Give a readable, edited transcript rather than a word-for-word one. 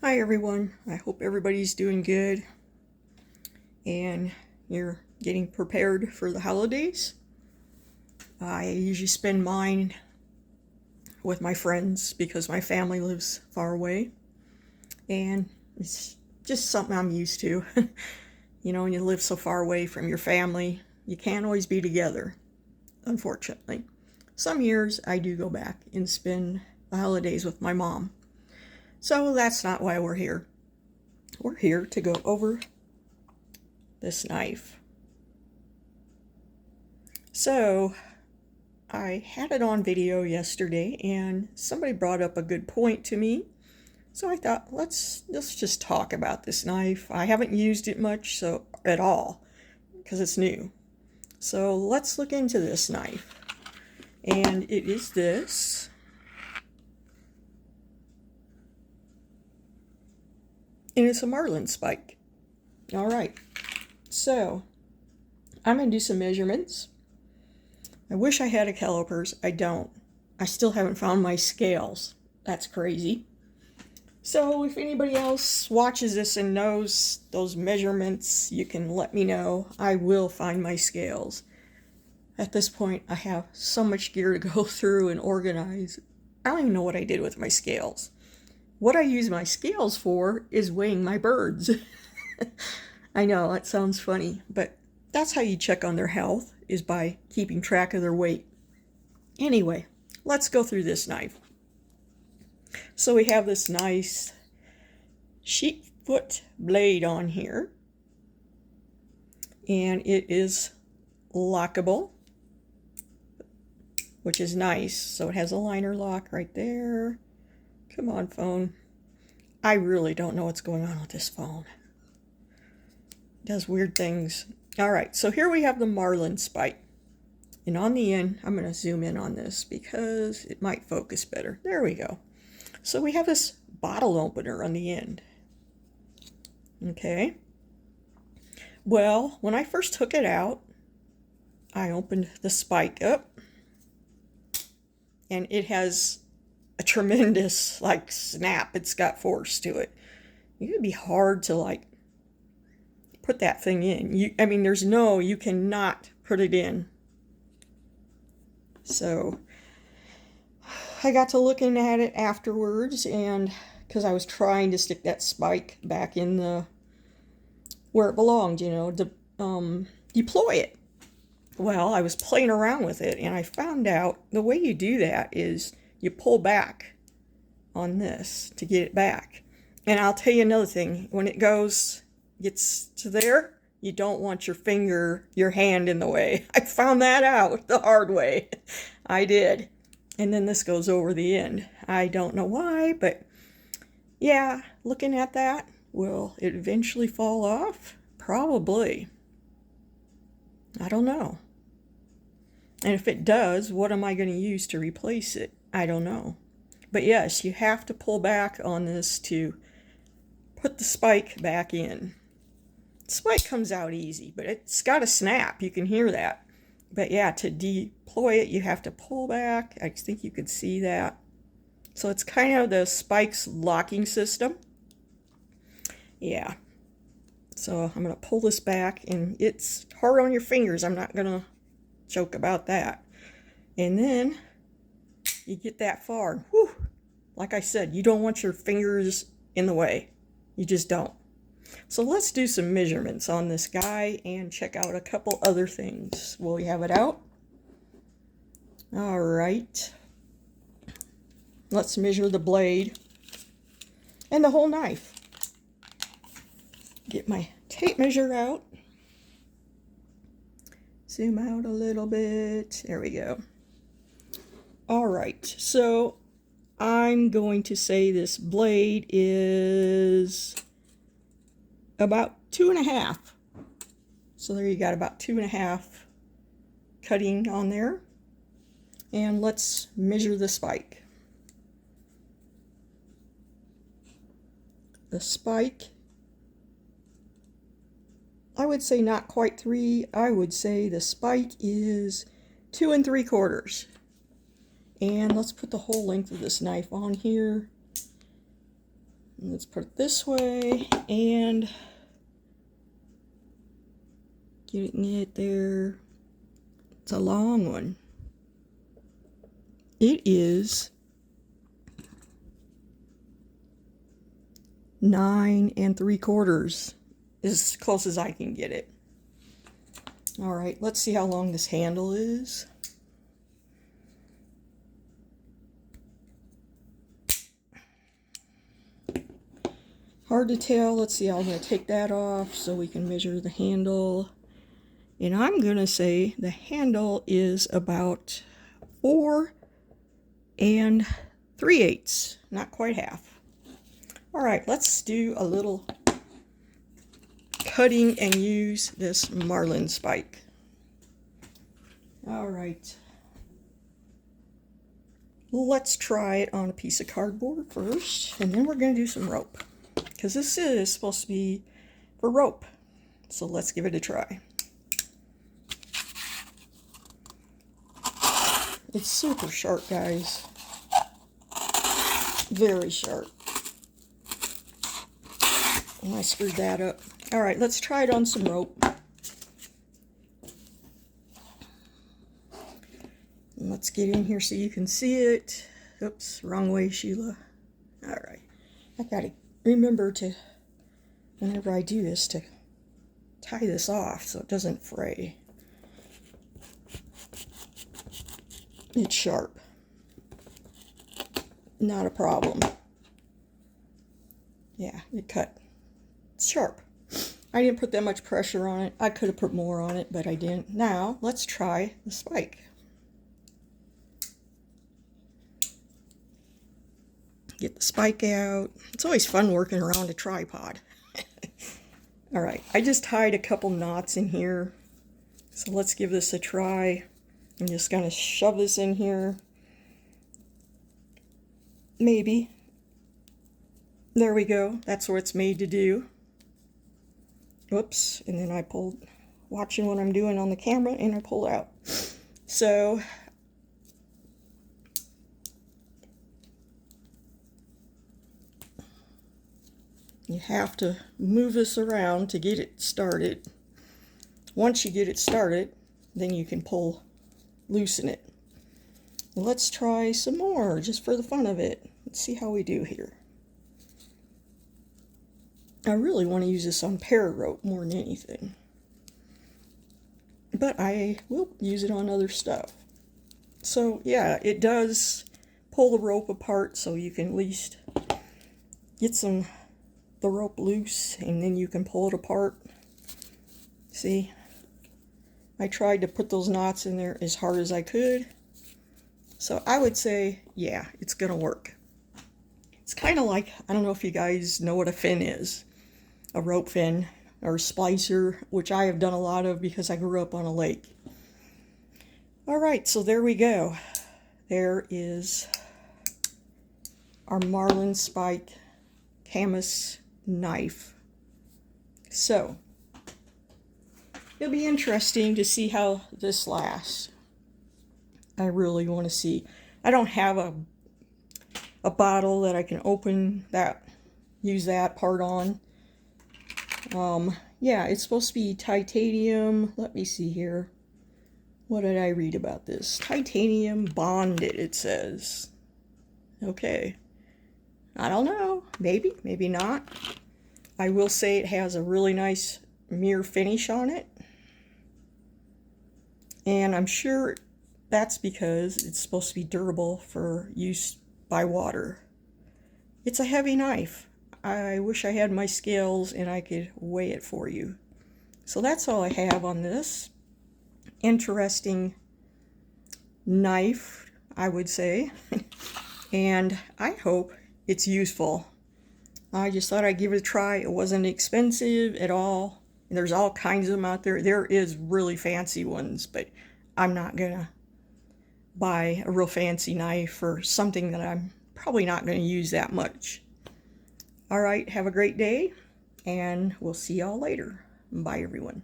Hi everyone, I hope everybody's doing good and you're getting prepared for the holidays. I usually spend mine with my friends because my family lives far away and it's just something I'm used to. You know, when you live so far away from your family, you can't always be together, unfortunately. Some years I do go back and spend the holidays with my mom. So that's not why we're here. We're here to go over this knife. So I had it on video yesterday and somebody brought up a good point to me. So I thought, let's just talk about this knife. I haven't used it much at all because it's new. So let's look into this knife. And it is this. And it's a Marlin Spike. All right, so I'm going to do some measurements. I wish I had a calipers. I don't. I still haven't found my scales. That's crazy. So if anybody else watches this and knows those measurements, you can let me know. I will find my scales. At this point, I have so much gear to go through and organize. I don't even know what I did with my scales. What I use my scales for is weighing my birds. I know, that sounds funny, but that's how you check on their health, is by keeping track of their weight. Anyway, let's go through this knife. So we have this nice sheep foot blade on here, and it is lockable, which is nice. So it has a liner lock right there. Come on, phone. I really don't know what's going on with this phone. It does weird things. All right, so here we have the Marlin Spike. And on the end, I'm going to zoom in on this because it might focus better. There we go. So we have this bottle opener on the end. Okay. Well, when I first took it out, I opened the spike up. And it has a tremendous, snap. It's got force to it. It would be hard to, put that thing in. You cannot put it in. So I got to looking at it afterwards, and because I was trying to stick that spike back in where it belonged, deploy it. Well, I was playing around with it, and I found out the way you do that is you pull back on this to get it back. And I'll tell you another thing, when it gets to there, you don't want your hand in the way. I found that out the hard way. I did. And then this goes over the end. I don't know why, but yeah, looking at that, will it eventually fall off? Probably. I don't know. And if it does, what am I going to use to replace it? I don't know. But yes, you have to pull back on this to put the spike back in. The spike comes out easy, but it's got a snap. You can hear that. But yeah, to deploy it, you have to pull back. I think you could see that. So it's kind of the spike's locking system. Yeah. So I'm going to pull this back, and it's hard on your fingers. I'm not going to joke about that. And then you get that far. Whew. Like I said, you don't want your fingers in the way. You just don't. So let's do some measurements on this guy and check out a couple other things. Will we have it out? All right. Let's measure the blade and the whole knife. Get my tape measure out. Zoom out a little bit. There we go. All right, so I'm going to say this blade is about 2.5. So there you got about 2.5 cutting on there. And let's measure the spike. The spike, I would say not quite 3. I would say the spike is 2 3/4. And let's put the whole length of this knife on here. Let's put it this way and getting it there. It's a long one. It is 9 3/4, as close as I can get it. All right, let's see how long this handle is. Hard to tell. Let's see, I'm going to take that off so we can measure the handle. And I'm going to say the handle is about 4 3/8, not quite half. All right, let's do a little cutting and use this marlin spike. All right. Let's try it on a piece of cardboard first, and then we're going to do some rope, because this is supposed to be for rope. So let's give it a try. It's super sharp, guys. Very sharp. And I screwed that up. All right, let's try it on some rope. And let's get in here so you can see it. Oops, wrong way, Sheila. All right. I gotta remember to, whenever I do this, to tie this off so it doesn't fray. It's sharp. Not a problem. Yeah, it cut. It's sharp. I didn't put that much pressure on it. I could have put more on it, but I didn't. Now, let's try the spike. Get the spike out. It's always fun working around a tripod. All right, I just tied a couple knots in here. So let's give this a try. I'm just gonna shove this in here. Maybe. There we go. That's what it's made to do. Whoops. And then I pulled, watching what I'm doing on the camera, and I pulled out. So you have to move this around to get it started. Once you get it started, then you can loosen it. And let's try some more, just for the fun of it. Let's see how we do here. I really want to use this on pararope more than anything, but I will use it on other stuff. So yeah, it does pull the rope apart, so you can at least get the rope loose, and then you can pull it apart. See, I tried to put those knots in there as hard as I could. So I would say, yeah, it's gonna work. It's kind of like, I don't know if you guys know what a fin is. A rope fin or a splicer, which I have done a lot of because I grew up on a lake. All right, so there we go. There is our Marlin Spike Camillus knife. So it'll be interesting to see how this lasts. I really want to see. I don't have a bottle that I can open that, use that part on. Yeah, it's supposed to be titanium. Let me see here. What did I read about this? Titanium bonded, it says. Okay. I don't know. Maybe, maybe not. I will say it has a really nice mirror finish on it. And I'm sure that's because it's supposed to be durable for use by water. It's a heavy knife. I wish I had my scales and I could weigh it for you. So that's all I have on this interesting knife, I would say. And I hope it's useful. I just thought I'd give it a try. It wasn't expensive at all. And there's all kinds of them out there. There is really fancy ones, but I'm not gonna buy a real fancy knife for something that I'm probably not going to use that much. All right, have a great day, and we'll see y'all later. Bye, everyone.